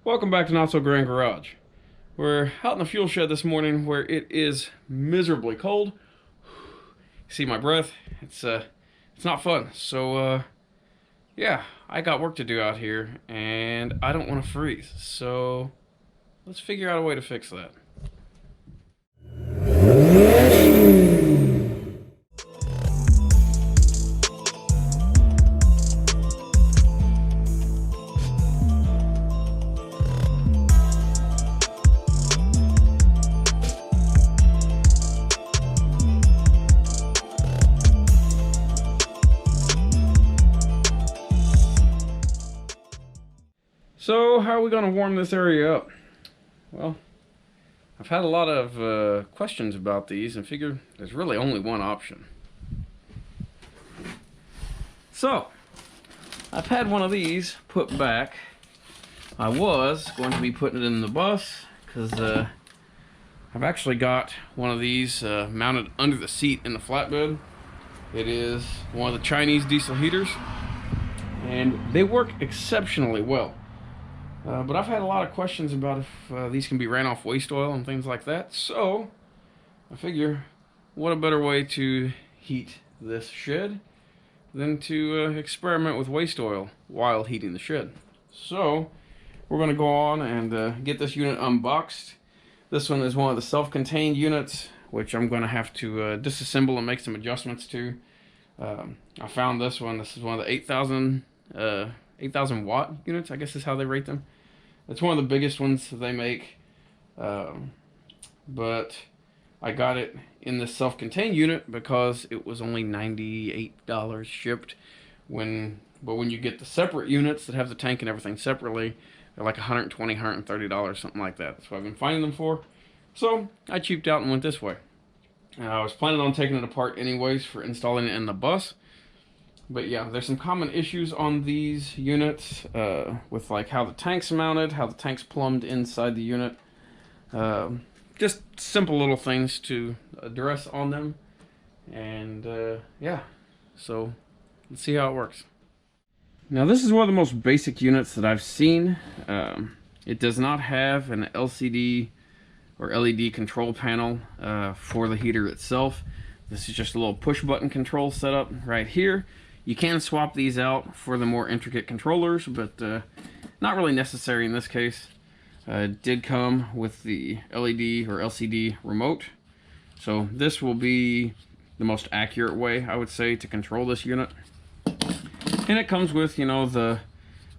Welcome back to Not So Grand Garage. We're out in the fuel shed this morning where it is miserably cold. See my breath? It's not fun. So yeah, I got work to do out here and I don't want to freeze. So let's figure out a way to fix that. So how are we going to warm this area up? Well, I've had a lot of questions about these and figured there's really only one option. So, I've had one of these put back. I was going to be putting it in the bus because I've actually got one of these mounted under the seat in the flatbed. It is one of the Chinese diesel heaters and they work exceptionally well. But I've had a lot of questions about if these can be ran off waste oil and things like that. So I figure, what a better way to heat this shed than to experiment with waste oil while heating the shed. So we're going to go on and get this unit unboxed. This one is one of the self-contained units, which I'm going to have to disassemble and make some adjustments to. I found this one. This is one of the 8,000 watt units, I guess is how they rate them. It's one of the biggest ones that they make, but I got it in this self-contained unit because it was only $98 shipped. But when you get the separate units that have the tank and everything separately, they're like $120, $130, something like that. That's what I've been finding them for. So I cheaped out and went this way. I was planning on taking it apart anyways for installing it in the bus. But yeah, there's some common issues on these units with like how the tank's mounted, how the tank's plumbed inside the unit. Just simple little things to address on them. And yeah, so let's see how it works. Now this is one of the most basic units that I've seen. It does not have an LCD or LED control panel for the heater itself. This is just a little push button control setup right here. You can swap these out for the more intricate controllers, but not really necessary in this case. It did come with the LED or LCD remote. So this will be the most accurate way, I would say, to control this unit. And it comes with, you know, the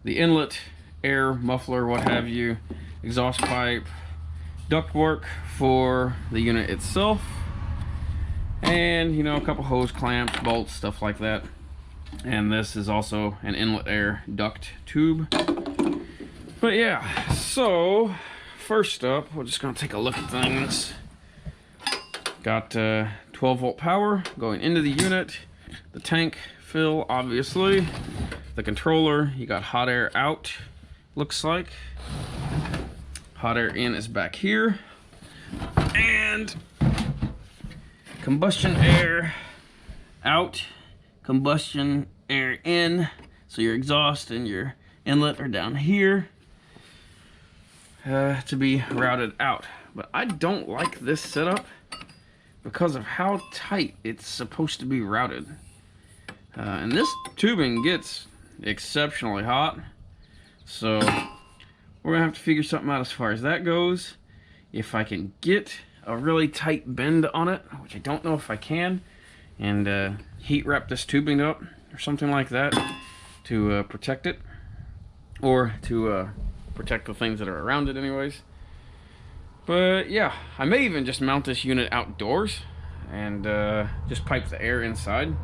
inlet, air, muffler, what have you, exhaust pipe, ductwork for the unit itself, and, you know, a couple hose clamps, bolts, stuff like that. And this is also an inlet air duct tube. But yeah, so first up, we're just gonna take a look at things. Got 12 volt power going into the unit, the tank fill obviously, the controller, you got hot air out, looks like. Hot air in is back here, and combustion air out, combustion air in, so your exhaust and your inlet are down here to be routed out. But I don't like this setup because of how tight it's supposed to be routed. And this tubing gets exceptionally hot, so we're gonna have to figure something out as far as that goes. If I can get a really tight bend on it, which I don't know if I can, and heat wrap this tubing up or something like that to protect it, or to protect the things that are around it anyways. But yeah, I may even just mount this unit outdoors and just pipe the air inside.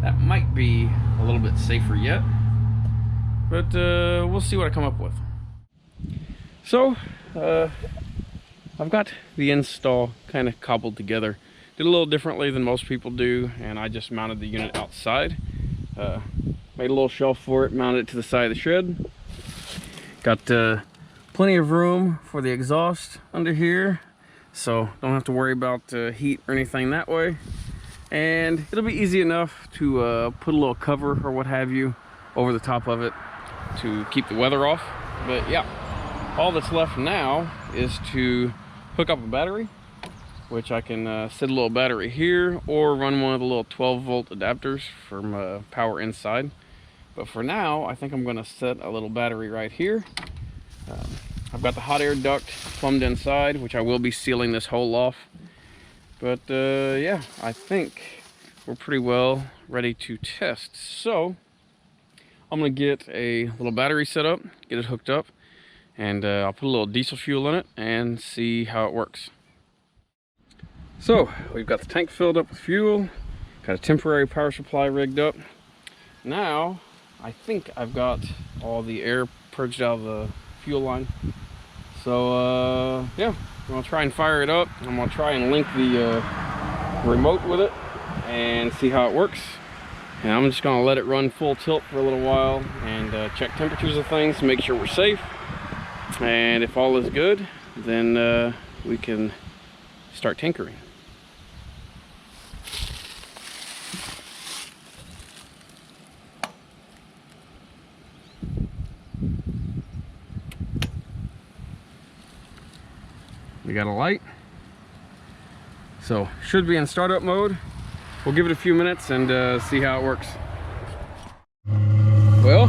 That might be a little bit safer yet, but we'll see what I come up with. So I've got the install kind of cobbled together. Did a little differently than most people do, and I just mounted the unit outside. Made a little shelf for it, mounted it to the side of the shed. Got plenty of room for the exhaust under here, so don't have to worry about heat or anything that way. And it'll be easy enough to put a little cover or what have you over the top of it to keep the weather off. But yeah, all that's left now is to hook up a battery, which I can set a little battery here or run one of the little 12-volt adapters from power inside. But for now, I think I'm going to set a little battery right here. I've got the hot air duct plumbed inside, which I will be sealing this hole off. But yeah, I think we're pretty well ready to test. So I'm going to get a little battery set up, get it hooked up, and I'll put a little diesel fuel in it and see how it works. So we've got the tank filled up with fuel, got a temporary power supply rigged up. Now I think I've got all the air purged out of the fuel line. So yeah, I'm gonna try and fire it up. I'm gonna try and link the remote with it and see how it works. And I'm just gonna let it run full tilt for a little while and check temperatures of things to make sure we're safe. And if all is good, then we can start tinkering. We got a light, so should be in startup mode. We'll give it a few minutes and see how it works. Well,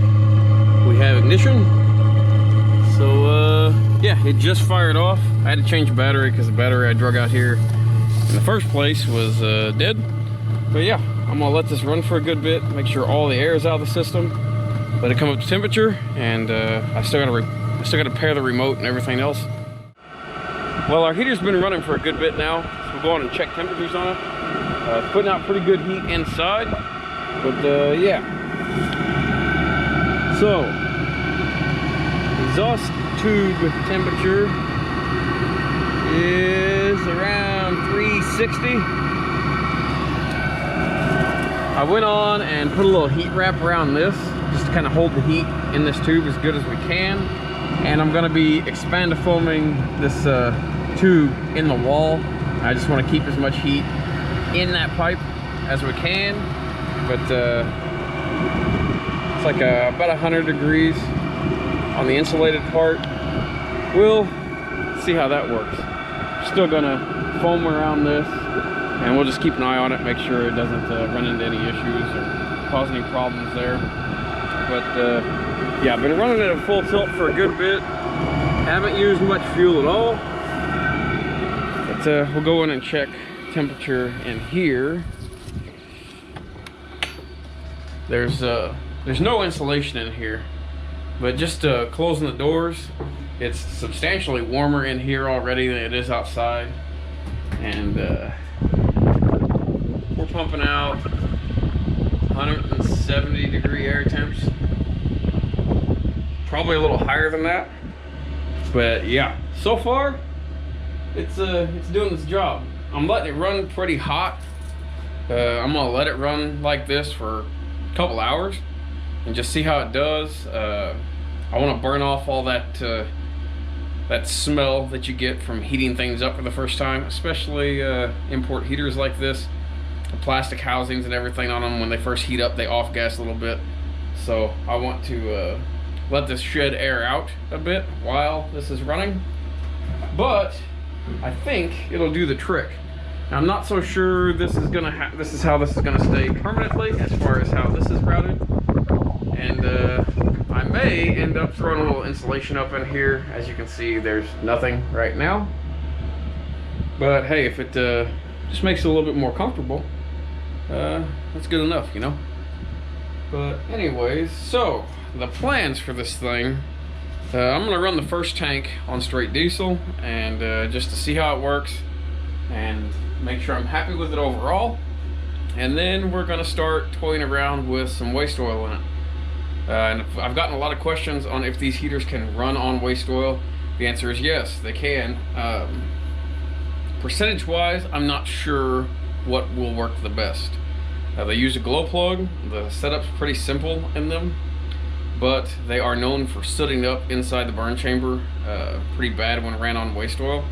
we have ignition. So yeah, it just fired off. I had to change the battery because the battery I drug out here in the first place was dead. But yeah, I'm gonna let this run for a good bit, make sure all the air is out of the system, let it come up to temperature, and I still gotta pair the remote and everything else. Well, our heater's been running for a good bit now, so we'll go on and check temperatures on it. Putting out pretty good heat inside, but yeah. So, exhaust tube temperature is around 360. I went on and put a little heat wrap around this, just to kind of hold the heat in this tube as good as we can. And I'm gonna be expandifoaming this tube in the wall. I just want to keep as much heat in that pipe as we can, but it's like about 100 degrees on the insulated part. We'll see how that works. Still gonna foam around this, and we'll just keep an eye on it, make sure it doesn't run into any issues or cause any problems there. But yeah, I've been running it at full tilt for a good bit. Haven't used much fuel at all. But we'll go in and check temperature in here. There's no insulation in here, but just closing the doors, it's substantially warmer in here already than it is outside. And we're pumping out 170 degree air temps. Probably a little higher than that, but yeah, so far it's doing its job. I'm letting it run pretty hot. I'm gonna let it run like this for a couple hours and just see how it does. I want to burn off all that that smell that you get from heating things up for the first time, especially import heaters like this. The plastic housings and everything on them, when they first heat up, they off gas a little bit. So I want to let this shed air out a bit while this is running, but I think it'll do the trick. Now, I'm not so sure this is how this is gonna stay permanently as far as how this is routed, and I may end up throwing a little insulation up in here. As you can see, there's nothing right now, but hey, if it just makes it a little bit more comfortable, that's good enough, you know. But anyways, so the plans for this thing, I'm gonna run the first tank on straight diesel, and just to see how it works and make sure I'm happy with it overall. And then we're gonna start toying around with some waste oil in it. And I've gotten a lot of questions on if these heaters can run on waste oil. The answer is yes, they can. Percentage wise, I'm not sure what will work the best. They use a glow plug. The setup's pretty simple in them, but they are known for sooting up inside the burn chamber pretty bad when ran on waste oil,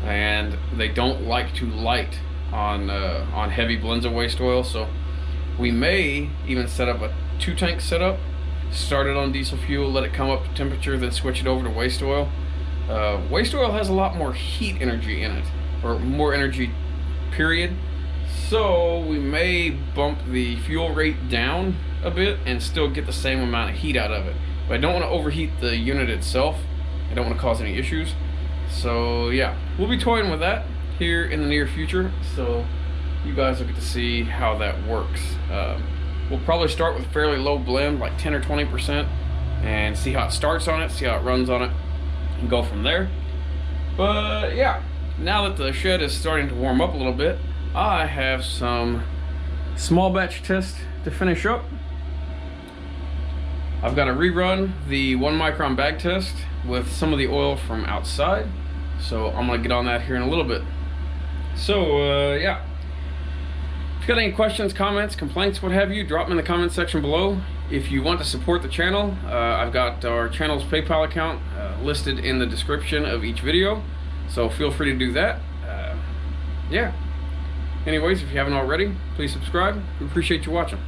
and they don't like to light on heavy blends of waste oil. So we may even set up a 2-tank setup start it on diesel fuel, let it come up to temperature, then switch it over to waste oil. Waste oil has a lot more heat energy in it, or more energy, period. So we may bump the fuel rate down a bit and still get the same amount of heat out of it. But I don't want to overheat the unit itself. I don't want to cause any issues. So yeah, we'll be toying with that here in the near future. So you guys will get to see how that works. We'll probably start with a fairly low blend, like 10 or 20%, and see how it starts on it, see how it runs on it, and go from there. But yeah, now that the shed is starting to warm up a little bit, I have some small batch tests to finish up. I've got to rerun the 1 micron bag test with some of the oil from outside, so I'm going to get on that here in a little bit. So yeah, if you got any questions, comments, complaints, what have you, drop them in the comment section below. If you want to support the channel, I've got our channel's PayPal account listed in the description of each video, so feel free to do that. Yeah. Anyways, if you haven't already, please subscribe. We appreciate you watching.